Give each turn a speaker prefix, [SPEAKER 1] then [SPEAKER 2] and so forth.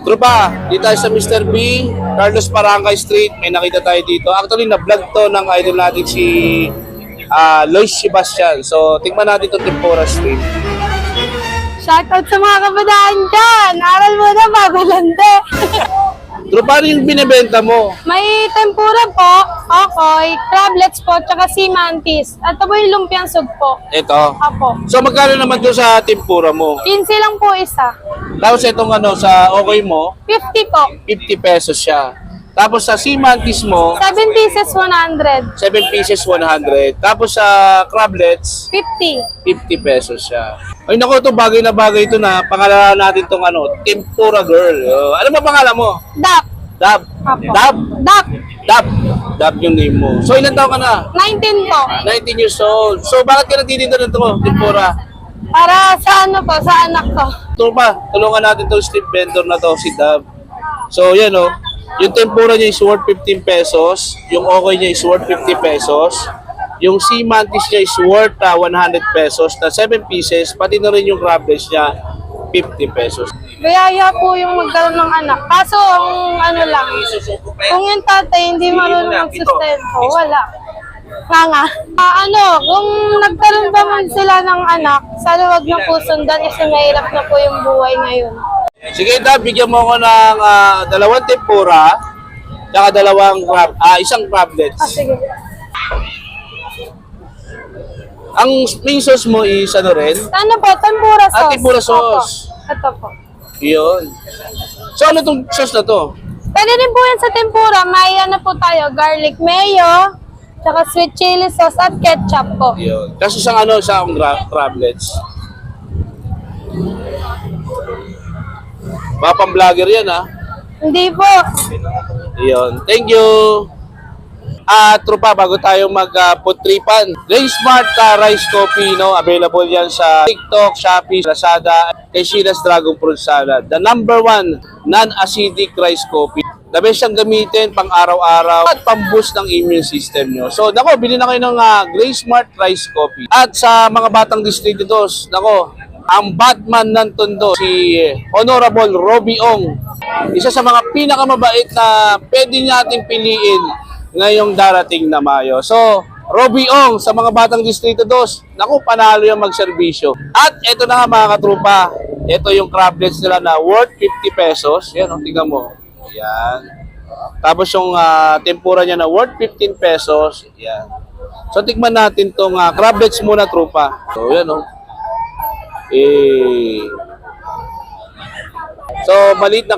[SPEAKER 1] Tropa, dito tayo sa Mr. B, Carlos Barangay Street. May nakita tayo dito. Actually, na-vlog to ng idol natin si Lois Sebastian. So, tingnan natin itong Tempura Street.
[SPEAKER 2] Shoutout sa mga kabataan dyan! Aral mo na, babalante!
[SPEAKER 1] Tropa, ano yung binibenta mo?
[SPEAKER 2] May tempura po, okoy, crablets po, tsaka sea mantis. At ito po yung lumpiang sug po.
[SPEAKER 1] Ito.
[SPEAKER 2] Apo.
[SPEAKER 1] So, magkano naman doon sa Tempura mo?
[SPEAKER 2] 15 lang po isa.
[SPEAKER 1] Tapos itong sa okay mo,
[SPEAKER 2] 50 po.
[SPEAKER 1] 50 pesos siya. Tapos sa sea mantis mo,
[SPEAKER 2] 7 pieces, 100.
[SPEAKER 1] 7 pieces, 100. Tapos sa crablets,
[SPEAKER 2] 50.
[SPEAKER 1] 50 pesos siya. Ay naku, ito bagay na bagay ito na. Pangalanan natin itong Tempura Girl. Ano ba pangalan mo?
[SPEAKER 2] Dap.
[SPEAKER 1] Dab.
[SPEAKER 2] Apo.
[SPEAKER 1] Dab.
[SPEAKER 2] Dap.
[SPEAKER 1] Dab. Dab yung name mo. So ilan taon ka na?
[SPEAKER 2] 19 po.
[SPEAKER 1] 19 years old. So bakit ka nagtitinda ng Tempura?
[SPEAKER 2] Para sa ano po, sa anak ko.
[SPEAKER 1] Ito pa, tulungan natin itong street vendor na to, si Dab. So yan yung tempura niya is worth 15 pesos. Yung okay niya is worth 50 pesos. Yung sea mantis niya is worth 100 pesos na 7 pieces. Pati na rin yung crablets niya, 50 pesos.
[SPEAKER 2] Biyaya po yung magkaroon ng anak. Kaso, ang ano lang, kung yung tatay hindi marunong magsustento, wala. Nga. Kung nagkaroon pa man sila ng anak, sana wag na po sundan kasi mahirap na po yung buhay ngayon.
[SPEAKER 1] Sige, Dab, bigyan mo ako ng dalawang tempura, tsaka isang crablets.
[SPEAKER 2] Sige.
[SPEAKER 1] Ang main sauce mo is ano rin?
[SPEAKER 2] Ano po? Tempura sauce.
[SPEAKER 1] Tempura sauce.
[SPEAKER 2] Opo. Ito po.
[SPEAKER 1] Yun. So ano itong sauce na to?
[SPEAKER 2] Pwede rin po yan sa tempura. May ano po tayo, garlic mayo, tsaka sweet chili sauce at ketchup po.
[SPEAKER 1] Yun. Kasi isang crablets. Baka pang vlogger yan
[SPEAKER 2] Hindi po.
[SPEAKER 1] Yun. Thank you. Tropa, bago tayo mag-putripan. Ray Smart Rice Coffee, available yan sa TikTok, Shopee, Lazada, kay Sheila's Dragon Fruit Salad. The #1 non-acidic rice coffee. The best siyang gamitin pang araw-araw at pang-boost ng immune system nyo. So, bili na kayo ng Ray Smart Rice Coffee. At sa mga batang distritudos, ang Batman ng Tondo, si Honorable Robbie Ong. Isa sa mga pinakamabait na pwede nating piliin ngayong darating na Mayo. So, Robbie Ong, sa mga batang Distrito 2, panalo yung magserbisyo. At ito na nga mga katrupa, ito yung crablets nila na worth 50 pesos. Yan, tingnan mo. Yan. Tapos yung tempura niya na worth 15 pesos. Yan. So, tikman natin tong crablets muna, trupa. So, yan So, maliit na